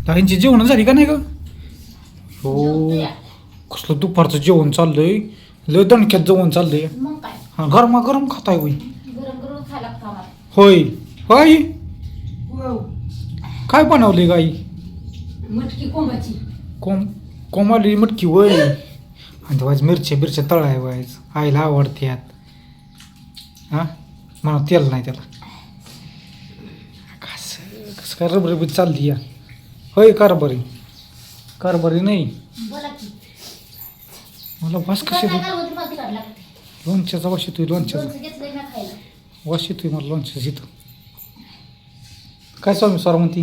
ताईंची जेवण झाली का नाही ग? हो, कसलं दुपारचं जेवण चाललंय, लय दणक्यात जेवण चाललंय. मग काय हा, गरमागरम खाताय होय. गरम गरम खायला लागतं आम्हाला. होय होय. हो. काय बनवले गाई? मटकी कोंबाची. कोमाली मटकी वय. आणि वाज मिरच्या तळाय वायच आईला आवडत्यात. हा म्हणून तेल नाही त्याला. कसं कसं काय रबरबीत चालली या. होय कारभारी नाही. बोला की मला वास कशी काय होती मला तिखट लागते. लोणच्याचा वास येतोय. लोणच्याचा लोणचं घेतलंय ना खायला. वास येतोय मला लोणच्याचा इथं. काय स्वामी सर म्हणती?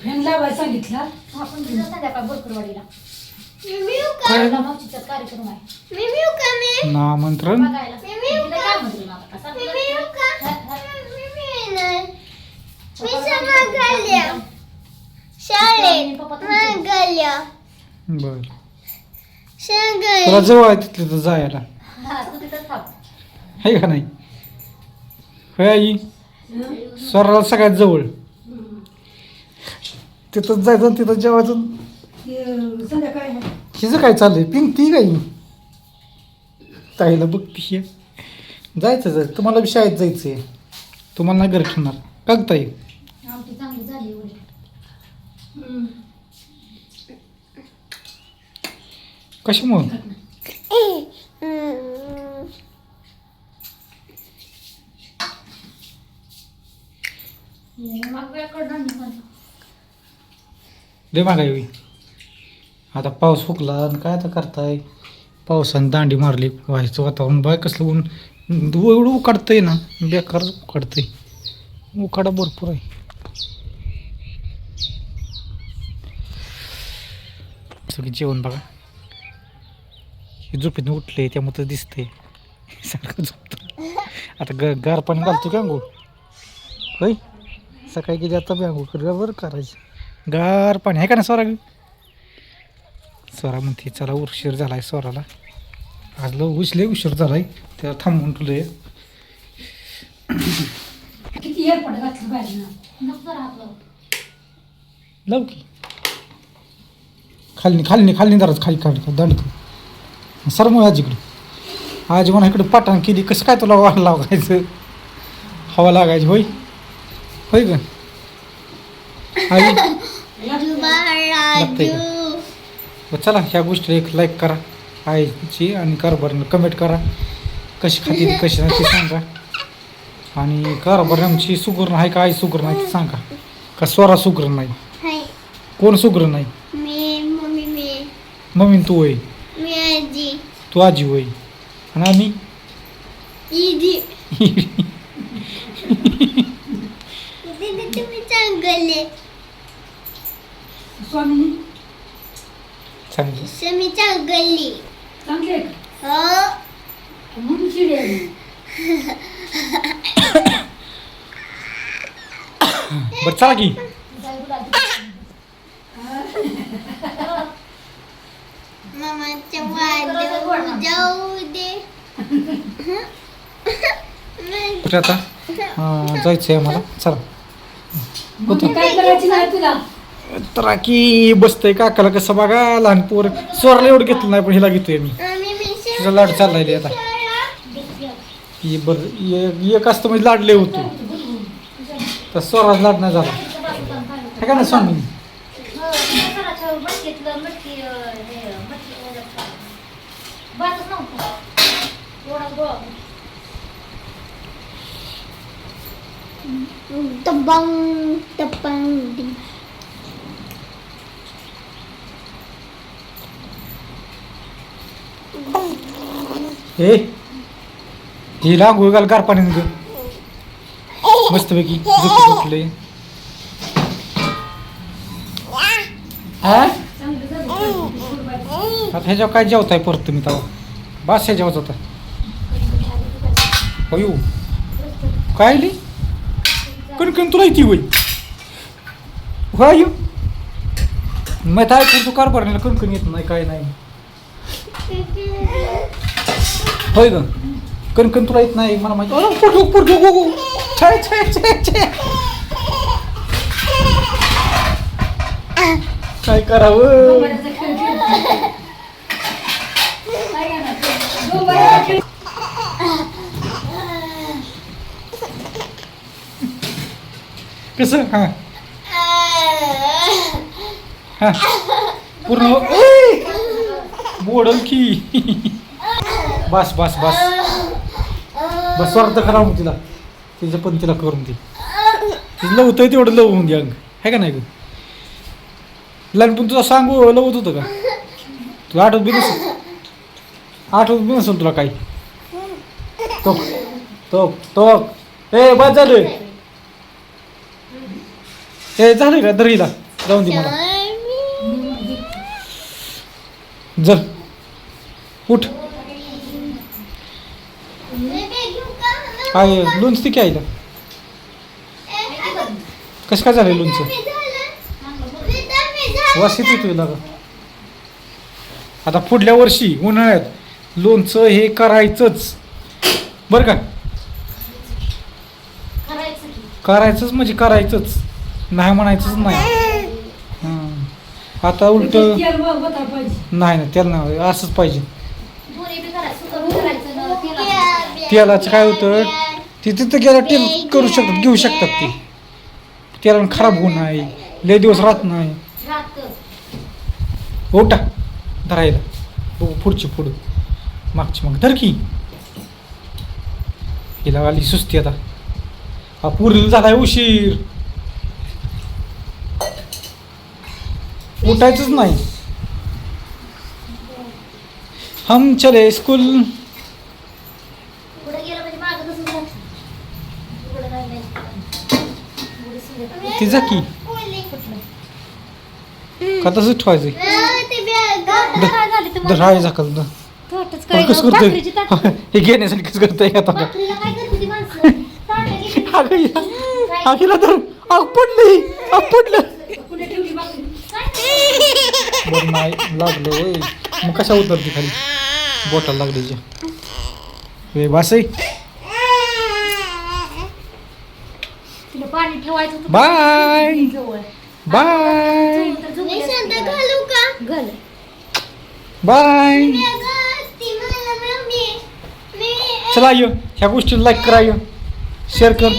फॅन लावायला सांगितलं. आपण तिथं संध्याकाळ बोरकरवाडीला काय मावशीचा कार्यक्रम आहे नामंत्रण. बघायला. तिला काय म्हणते मग आता? सांग तुला. पप्पा तुमचे. बर तुला जवळ आहे तिथलं तर जायला हा, तू तिथंच थांब. आहे का नाही? होय आई, स्वराला सगळ्यात जवळ तिथंच जायचं आणि तिथं जेवायचं. संध्याकाळी हिचं काय चाललंय? पिंकती काही ताईला बघती. जायचं तुम्हाला बी शाळेत जायचंय. तुम्हाला नाही घर ठेवणार का ग ताई? आमची चांगली झाली एवढी. कशामुळं? मग वेळकडं नाही म्हणतो. लय मागाय होई. आता पाऊस फुकला आणि काय आता करताय? पावसाने दांडी मारली. व्हायचं वातावरण बाय कसलं ऊन एवढं उकाडतंय ना, बेकार उकाडतंय. उकाडा भरपूर आहे. सगळी जेवण बघा. हे झोपेतून उठले त्यामुळे तर दिसतंय सारखं झोपतं. आता गार पाणी घालतो की अंघोळ? होय, सकाळी गेली आता बी अंघोळ कर बरं करायची. गार पाणी आहे का ना स्वरा? स्वरा म्हणते चला उशीर झालाय स्वराला. आज लय उशीर झालाय त्याला थांबवून तुला. किती एअरपोर्ट घातलं पाहिजे ना. नको जरा हात लाव. लाव की खाली दराच खाली दंड सर मग आजीकडे. आजी म्हणा इकडे पाठाण केली कसं काय तुला वाढ लावायचं हवा लागायची. होय होय ग आई लागतंय का? चला ह्या गोष्टीला एक लाईक करा आईची आणि कारभारीनं कमेंट करा. कशी खाती कशी नाही ते सांगा. आणि कारभारी आमची सुगरण आहे का आई सुगरण नाही ते सांगा. का स्वरा सुगरण नाही? कोण सुगरण नाही? मम्मी तू होय. तू आजी होय. आणि आम्ही स्वामीनी चांगली चांगले म्हणून चिडी आली. बरं चला की कुठे आता जायचं आहे मला. चला मग काय करायची नाही तुला? तर की बसतंय काकाला कसं बघा. लहान पोर स्वराला एवढं घेतलं नाही पण हिला घेतोय मी. तिचा लाड चाललाय आता. ही बरं एक असतं म्हणजे लाडले होतो तर स्वराज लाड नाही झाला हे का ना स्वामी. ए हिला गुळगाल गार पाणी मस्तपैकी झोपी उठले. आता ह्याच्यावर काय जेवताय परत तुम्ही तेव्हा? बस ह्याच्यावर होता अयो काय आली कणकण तुला इथे होई. होय मग काय करतो कारभार कणकण येत नाही काय नाही. होय ग कणकण तुला येत नाही मला माहिती. छे छे छे छे काय करावं डोंबऱ्याचा खेळ खेळते. काय करणार? डोंबऱ्याचा खेळ. कसं हा हा पूर्ण ए! बोडल की बस बस बस बस स्वार्थ करा मग तिला तिच्या पण तिला करून दे तिला लवतंय तेवढं लवून दे अंग आहे का नाही ग लहानपण तुला सांगू लवत होतं का तुला आठवत बी नसेल तुला काही तो तो तो ए बस झालं ए झालं का दरीला जाऊन दे मला जर उठ काय लोणचं ती काय कसं काय झालं लोणचं वास येतो तुला का आता पुढल्या वर्षी उन्हाळ्यात लोणचं हे करायचंच बरं का करायचं की करायचंच म्हणजे करायचंच नाही म्हणायचंच नाही हां आता उलट तेल बघा पाहिजे. नाही ना त्याला नाही असंच पाहिजे दोन्ही बी करायचं सुकं करायचं ना तेलाचं. तेलाचं काय होतं ते तिथं गेलं तेल करू शकतात घेऊ शकतात ते तेला खराब होऊ नाही लय दिवस राहत नाही राहतं ओटा धरायला बघू पुढची पुढं मागची मग धर की हिला आली सुस्ती आता हा पुरीला झालाय उशीर उठायचंच नाही हम चले स्कूल पुढे गेलं म्हणजे मागं तसंच राहतं. पुढे राहिलंय. पुढे सगळं. ती जा की का तसंच ठेवायचं काय झालं तुम्हाला? धराय झाकल ना थोडंच काय कसं भाकरीची करतोय ताट- हे घेण्यासाठी कसं करतोय आता भाकरीला काय करत होती माणसं? ताटं घेतली. हा हिला धर आग पडली आग पडलं कुठे ठेवली भाकरी? बरं नाही लागलं होय मग कशा उतरते खाली बोटाला लागली वे बासई तिला पाणी ठेवायचं होतं. बाय जवळ. बाय तर झोपली. घाल. बाय चला ये ह्या गोष्टीला लाईक करा ये शेअर कर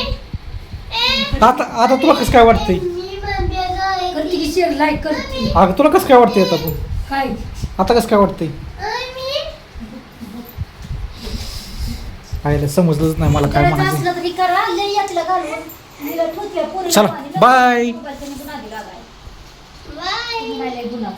आता आता तुला कसं काय वाटतंय करते की शेअर लाईक करते. अगं तुला कसं काय वाटतंय आता पण काय आता कसं काय वाटतंय आईला समजलंच नाही मला काय करायचं म्हणायचं असलं तरी करा. लई यातलं घालून. तिला ठोकल्या पोरीला चला, पाणी. बाय. मोबाईलच्या नको नादी लागायला. तुम्ही राहिलाय गुन्हा.